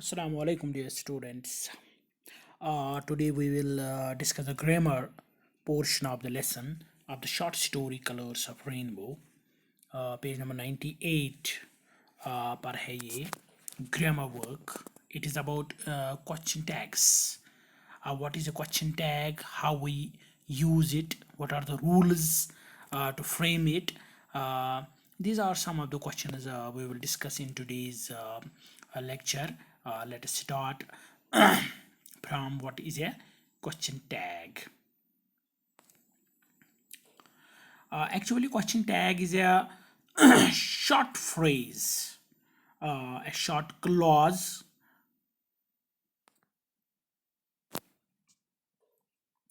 Assalamu alaikum, dear students. Today we will discuss the grammar portion of the lesson of the short story Colors of Rainbow. Page number 98 पर है ये grammar work. It is about question tags. What is a question tag? How we use it? What are the rules to frame it? These are some of the questions we will discuss in today's lecture. Let us start from what is a question tag. Actually, question tag is a short phrase, a short clause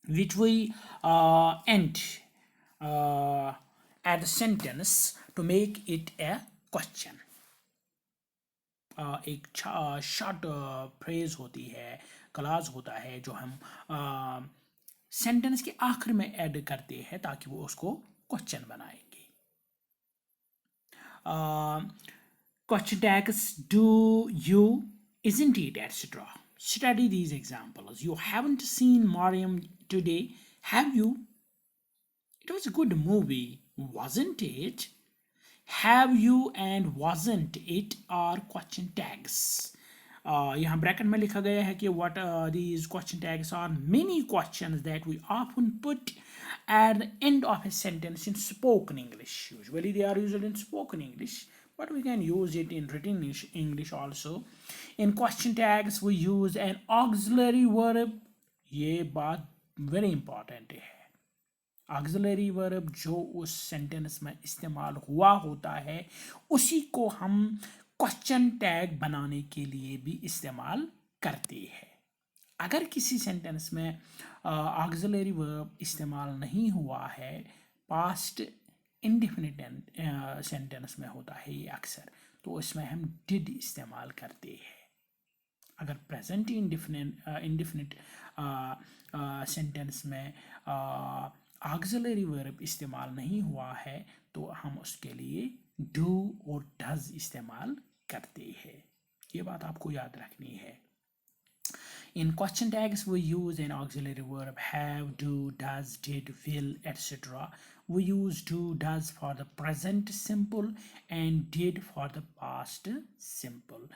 which we end at the sentence to make it a question. एक short phrase होती है, class होता है जो हम sentence के आखिर में ऐड करते हैं ताकि वो उसको क्वेश्चन बनाएंगे. Question tags, do you, isn't it, etc. Study these examples. You haven't seen Mariam today, have you? It was a good movie, wasn't it? Have you and wasn't it are question tags. यहाँ bracket में लिखा गया है कि what these question tags are many questions that we often put at the end of a sentence in spoken English. Usually they are used in spoken English, but we can use it in written English also. In question tags we use an auxiliary verb. ये बात very important है. Auxiliary verb जो उस sentence में इस्तेमाल हुआ होता है उसी को हम क्वेश्चन टैग बनाने के लिए भी इस्तेमाल करते हैं. अगर किसी सेंटेंस में ऑक्सिलरी वर्ब इस्तेमाल नहीं हुआ है, पास्ट इंडेफिनिट सेंटेंस में होता है ये अक्सर, तो इसमें हम डिड इस्तेमाल करते हैं. अगर प्रेजेंट इंडेफिनिट सेंटेंस में ऑक्सिलरी वर्ब इस्तेमाल नहीं हुआ है तो हम उसके लिए डू और डज इस्तेमाल करते हैं. ये बात आपको याद रखनी है. In question tags we use an auxiliary verb, have, do, does, did, will, etc. We use do, does for the present simple and did for the past simple.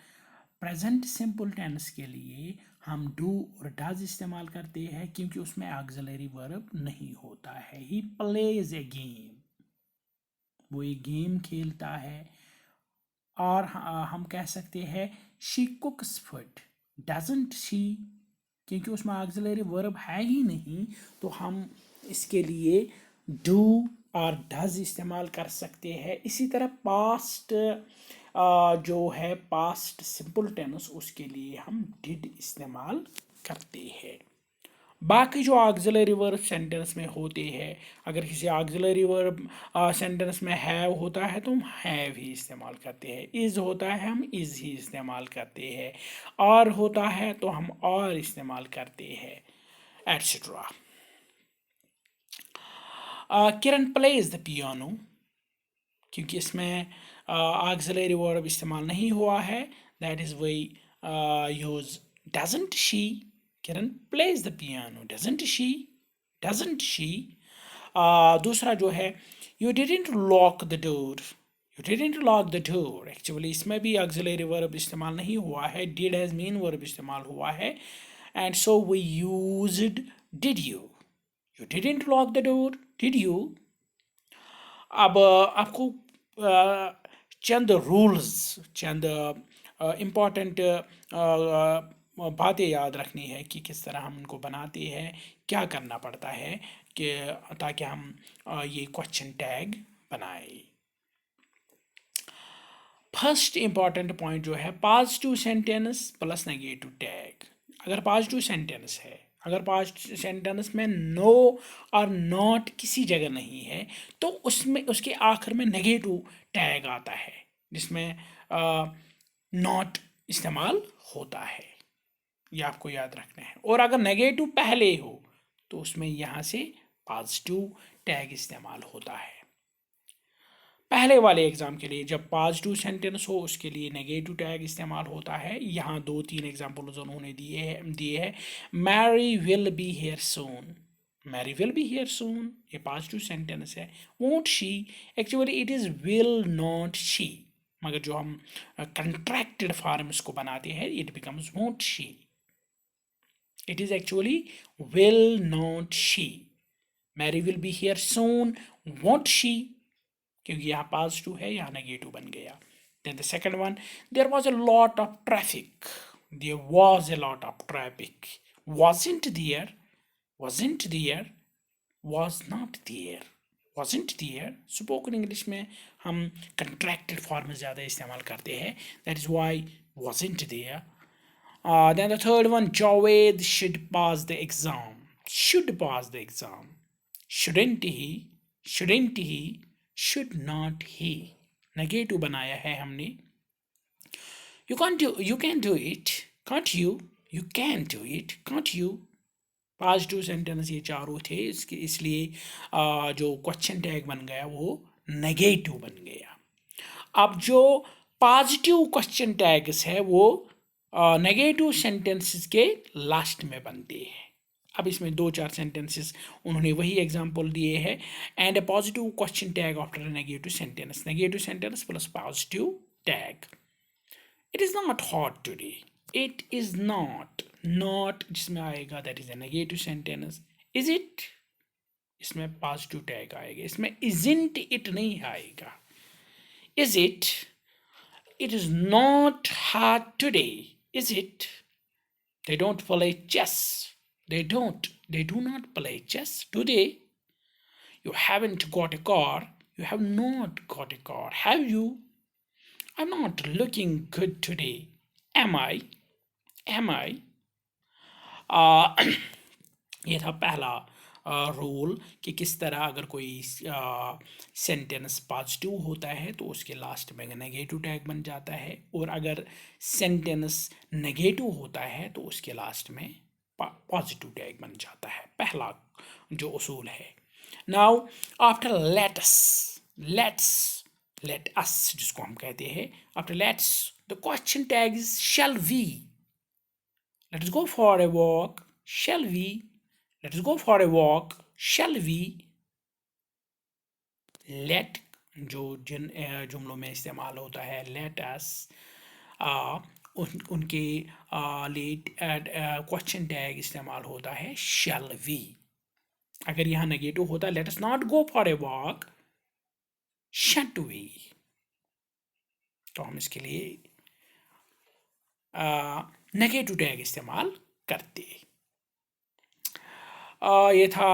Present simple tense के लिए हम do और does इस्तेमाल करते हैं क्योंकि उसमें auxiliary verb नहीं होता है. ही प्लेज ए गेम, वो एक गेम खेलता है. और हम कह सकते हैं शी कुक्स फूड, डजंट शी, क्योंकि उसमें ऑक्सिलरी वर्ब है ही नहीं तो हम इसके लिए डू और डज इस्तेमाल कर सकते हैं. इसी तरह पास्ट जो है पास्ट सिंपल टेंस, उसके लिए हम डिड इस्तेमाल करते हैं. बाकी जो ऑक्सिलरी वर्ब सेंटेंस में होते हैं, अगर किसी ऑक्सिलरी वर्ब सेंटेंस में हैव होता है तो हम हैव ही इस्तेमाल करते हैं. इज़ होता है हम इज़ ही इस्तेमाल करते हैं. और होता है तो हम और इस्तेमाल करते हैं, etcetera. Kiran plays the piano, क्योंकि इसमें ऑक्सिलरी वर्ब इस्तेमाल नहीं हुआ है, that is we use doesn't she. Kiran plays the piano, doesn't she, doesn't she. दूसरा जो है you didn't lock the door, you didn't lock the door. Actually इसमें भी ऑक्सिलरी वर्ब इस्तेमाल नहीं हुआ है, डिड हैज़ मेन वर्ब इस्तेमाल हुआ है, and so we used did you. You didn't lock the door, did you. अब आपको चंद रूल्स, चंद इम्पॉर्टेंट बातें याद रखनी है कि किस तरह हम उनको बनाते हैं, क्या करना पड़ता है कि ताकि हम ये क्वेश्चन टैग बनाए. फर्स्ट इम्पॉर्टेंट पॉइंट जो है positive sentence plus negative tag. अगर पॉजिटिव सेंटेंस है, अगर पॉजिटिव सेंटेंस में नो और नॉट किसी जगह नहीं है तो उसमें उसके आखिर में नेगेटिव टैग आता है जिसमें नॉट इस्तेमाल होता है. ये आपको याद रखना है. और अगर नेगेटिव पहले हो तो उसमें यहाँ से पॉजिटिव टैग इस्तेमाल होता है. पहले वाले एग्जाम के लिए जब पॉजिटिव सेंटेंस हो उसके लिए नेगेटिव टैग इस्तेमाल होता है। यहाँ 2-3 एग्जाम्पल्स उन्होंने दिए हैं। Mary will be here soon, Mary will be here soon, ये पॉजिटिव सेंटेंस है। Won't she, actually it is will not she, मगर जो हम कंट्रैक्टेड फॉर्म्स को बनाते हैं it becomes won't she. It is actually will not she. Mary will be here soon, won't she, क्योंकि यहाँ पॉजिटिव है, यहाँ नेगेटिव बन गया। Then the second one, there was a lot of traffic. There was a lot of traffic. Wasn't there, wasn't there, was not there, wasn't there. Spoken English में हम contracted form ज़्यादा इस्तेमाल करते हैं, that is why wasn't there. Then the third one, Javed should pass the exam. Should pass the exam. Shouldn't he, shouldn't he, should not he. Negative बनाया है हमने। You can't do, you can do it, can't you, you can do it, can't you. Positive sentence ये चारों थे, इसलिए जो question tag बन गया वो नेगेटिव बन गया। अब जो पॉजिटिव क्वेश्चन टैग्स है वो नेगेटिव सेंटेंसेस के लास्ट में बनते हैं। अब इसमें 2-4 सेंटेंसेस उन्होंने वही एग्जांपल दिए हैं। And a positive question tag after a negative sentence plus positive tag. It is not hot today, it is not, not जिसमें आएगा that is a negative sentence. Is it, इसमें पॉजिटिव टैग आएगा, इसमें isn't it नहीं आएगा। Is it, it is not hot today, is it. They don't play chess. They do not play chess, do they? You haven't got a car. You have not got a car, have you? I'm not looking good today. Am I? Am I? ये था पहला rule कि किस तरह अगर कोई sentence positive होता है तो उसके लास्ट में नेगेटिव टैग बन जाता है, और अगर सेंटेंस नेगेटिव होता है तो उसके लास्ट में पॉजिटिव टैग बन जाता है। पहला जो उसूल है। नाउ आफ्टर लेट अस जिसको हम कहते हैं, after let's the question tag is shall we. Let's go for a walk, shall we. Let's go for a walk, shall we? Let जो जिन जुमलों में इस्तेमाल होता है let us, उनके लेट क्वेश्चन टैग इस्तेमाल होता है shall we। अगर यहाँ नेगेटिव होता है let us not go for a walk, shan't we, तो हम इसके लिए नेगेटिव टैग इस्तेमाल करते हैं। ये था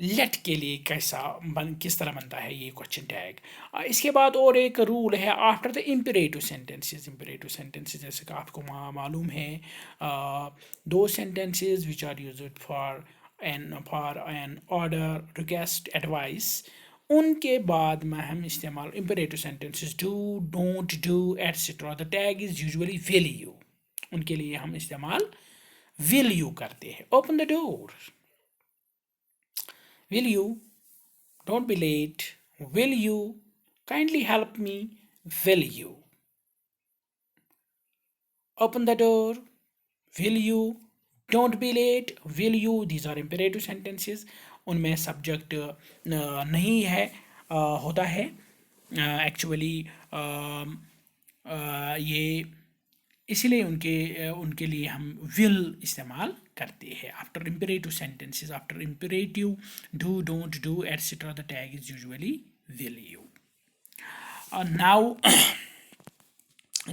लेट के लिए किस तरह बनता है ये क्वेश्चन टैग। इसके बाद और एक रूल है आफ्टर द इम्परेटिव सेंटेंसेस जैसे कि आपको मालूम है, 2 sentences which are used for an order, request, advice, उनके बाद में हम इस्तेमाल imperative sentences do, don't do, etcetera. The tag is usually will you, उनके लिए हम इस्तेमाल विल यू करते हैं। Open the door, will you, don't be late, will you, kindly help me, will you, open the door, will you, don't be late, will you, these are imperative sentences, उनमें subject नहीं है, होता है actually ये इसलिए उनके लिए हम will इस्तेमाल करते हैं। After imperative sentences, after imperative do, don't do, etcetera, the tag is usually will you. Now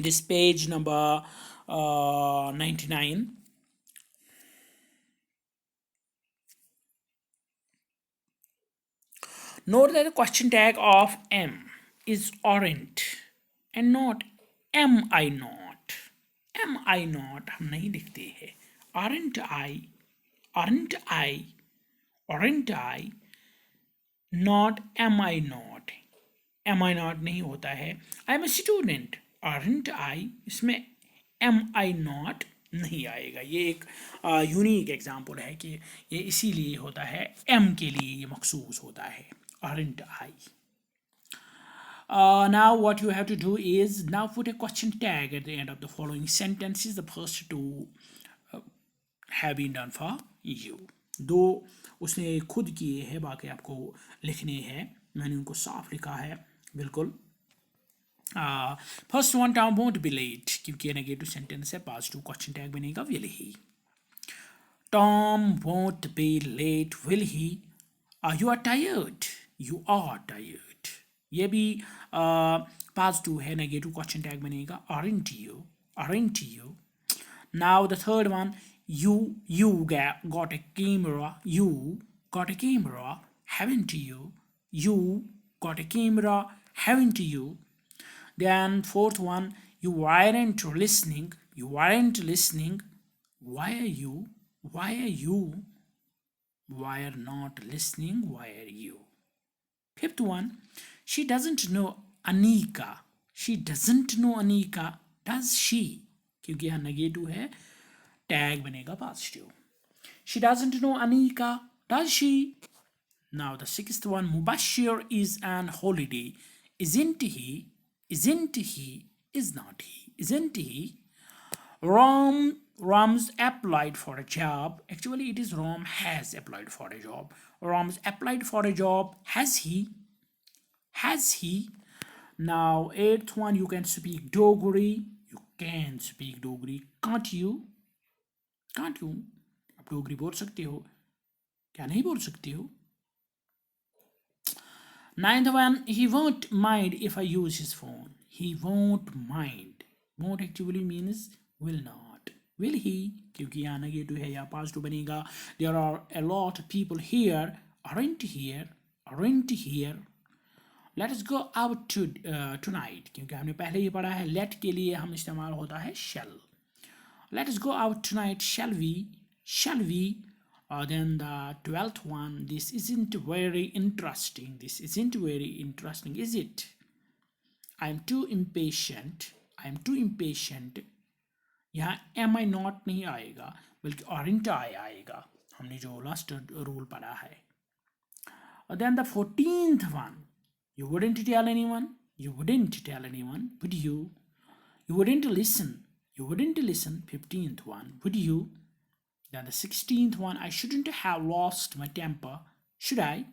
this page number 99. Note that the question tag of am is aren't and not am I not. Am I not हम नहीं लिखते हैं। aren't I, not am I not, am I not नहीं होता है। I am a student, aren't I, इसमें am I not नहीं आएगा। ये एक यूनिक एग्जाम्पल है कि ये इसीलिए होता है, am के लिए ये मखसूस होता है, aren't I. Now what you have to do is now put a question tag at the end of the following sentences. The first two have been done for you. दो उसने खुद किए हैं, बाकी आपको लिखने हैं. मैंने उनको साफ लिखा है बिल्कुल. First one, Tom won't be late, क्योंकि नेगेटिव सेंटेंस है, पास टू क्वेश्चन टैग बनेगा will he. Tom won't be late will he. You are tired, you are tired. ये भी पास टू है, नेगेटिव क्वेश्चन टैग बनेगा aren't you, aren't you. Now the third one, you got a camera, you got a camera, haven't you, you got a camera, haven't you. Then fourth one, you weren't listening, you weren't listening. Why are you why are not listening, why are you. Fifth one, she doesn't know Anika, she doesn't know Anika, does she, क्योंकि यहाँ negative है, tag बनेगा positive. She doesn't know Anika, does she. Now the sixth one, Mubashir is on holiday, isn't he, isn't he, is not he, isn't he. Ram's applied for a job. Actually it is Ram has applied for a job. Ram's applied for a job. Has he, has he. Now eighth one, you can speak Dogri, you can speak Dogri, can't you, can't you. आप डोगरी बोल सकते हो, क्या नहीं बोल सकते हो. Ninth one, he won't mind if I use his phone. He won't mind. Won't actually means will not. Will he? क्योंकि यहाँ नेगेटिव है, यहाँ पास्ट बनेगा. There are a lot of people here. Aren't here? Aren't here? Let us go out to tonight. क्योंकि हमने पहले ही पढ़ा है, let के लिए हम इस्तेमाल होता है shall. Let us go out tonight, shall we? Shall we? Then the 12th one, this isn't very interesting. This isn't very interesting, is it? I'm too impatient. I'm too impatient. यहाँ am I not नहीं आएगा, बल्कि aren't I आएगा. हमने जो last rule पढ़ा है. Then the 14th one, you wouldn't tell anyone. You wouldn't tell anyone, would you? You wouldn't listen. You wouldn't listen. 15th one, would you? Then the 16th one, I shouldn't have lost my temper, should I?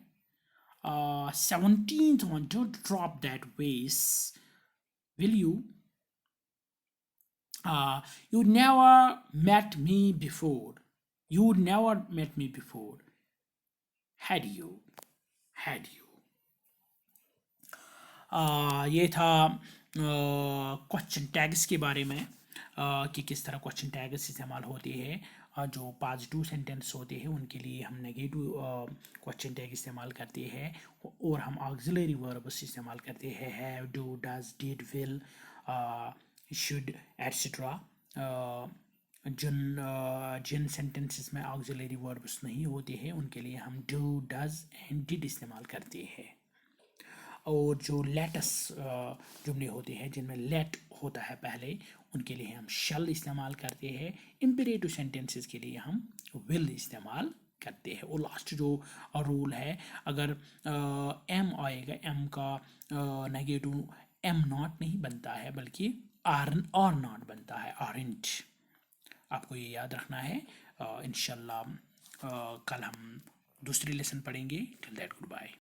17th one, don't drop that vase, will you? You never met me before. You never met me before. Had you? Had you? ये था question tags के बारे में, कि किस तरह question tags इस्तेमाल होते हैं. जो पॉजिटिव सेंटेंस होते हैं उनके लिए हम नेगेटिव क्वेश्चन टैग इस्तेमाल करते हैं, और हम ऑक्सिलरी वर्ब्स इस्तेमाल करते हैं, have, do, does, did, will, should, etcetera. जिन सेंटेंसेस में ऑक्सिलरी वर्ब्स नहीं होते हैं उनके लिए हम डू, डज एंड डिड इस्तेमाल करते हैं. और जो लेटस जुमले होते हैं जिनमें लेट होता है पहले, उनके लिए हम शल इस्तेमाल करते हैं. इम्पेरेटिव सेंटेंसेस के लिए हम विल इस्तेमाल करते हैं. और लास्ट जो रूल है, अगर एम आएगा, एम का नेगेटिव एम नॉट नहीं बनता है, बल्कि आर और नॉट बनता है, आरेंट. आपको ये याद रखना है. इंशाल्लाह कल हम दूसरी लेसन पढ़ेंगे. Till that, good bye.